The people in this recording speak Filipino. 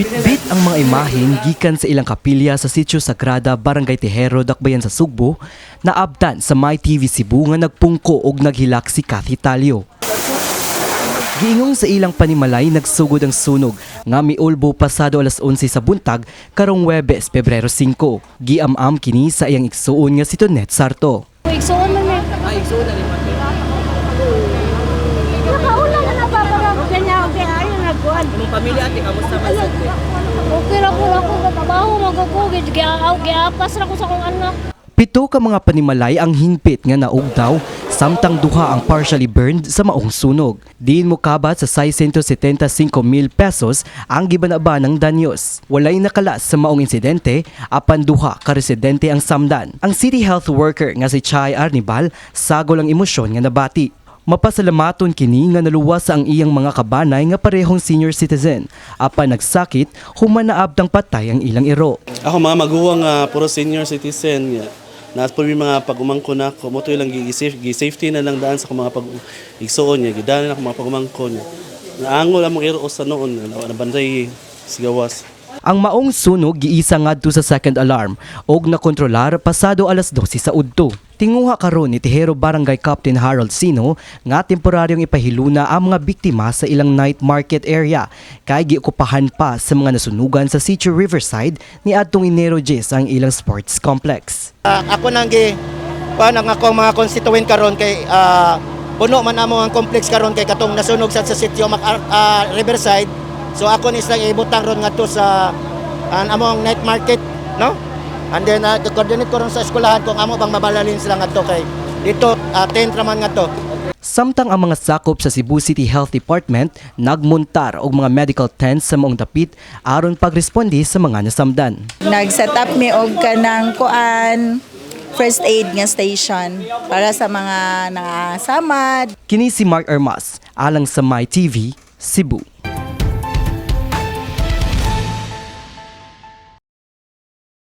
Bit-bit ang mga imahen gikan sa ilang kapilya sa Sitio Sagrada, Barangay Tejero, Dakbayan sa Sugbo, na abtan sa MyTV Cebu nga nagpungko og naghilak si Cathy Talio. Giingong sa ilang panimalay nagsugod ang sunog nga miulbo pasado alas 11 sa buntag karong Huwebes, Pebrero 5. Giamam kini sa iyang igsuon nga si Tonet Sarto. Igsuon man eh. Igsuon na rin Nakaulan na nababarang kanya okay ayon nagkuan. Anong pamilya ate kamusta man sa Okay ra ko trabaho magkukugid giapas ra ko sa akong anak. 7 ka mga panimalay ang hingpit nga naog daw, samtang duha ang partially burned sa maong sunog. Diin mo kabat sa 675,000 pesos ang gibanaba ng danyos. Walay nakalas sa maong insidente, apan duha ka residente ang samdan. Ang city health worker nga si Chay Arnibal sagol ang emosyon nga nabati. Mapasalamaton kini nga naluwas ang iyang mga kabanay nga parehong senior citizen. Apan nagsakit, humanaabtang patay ang ilang iro. Ako mga maguwang puro senior citizen. Naat po yung mga pag-umangko na ako. Moto lang gi-safety na lang daan sa mga pag-igsoon niya. Gidaan na ako mga pag-umangko niya. Naangol ang mga iro sa noon. Nabanday sigawas. Ang maong sunog giisa ngadto sa second alarm og nakontrolar pasado alas 12 sa udto. Tinguha karon ni Tejero Barangay Captain Harold Sino nga temporaryong ipahiluna ang mga biktima sa ilang night market area kay giokupahan pa sa mga nasunugan sa Sitio Riverside ni adtong Enero 10 ang ilang sports complex. Ako nang panang ako mga constituent karon kay puno man amo ang complex karon kay katong nasunog sa Sitio Riverside. So ako ni isang ibutang ron ngadto sa among night market, no? And then coordinate ko ron sa eskwelahan kung amo bang mabalalin sila ngadto kay dito 10 raman ngadto. Samtang ang mga sakop sa Cebu City Health Department nagmontar og mga medical tents sa maong dapit aron pagresponde sa mga nasamdan. Nag-set up mi og kanang kuan first aid nga station para sa mga nasamad. Kini si Mark Ermas alang sa MyTV Cebu.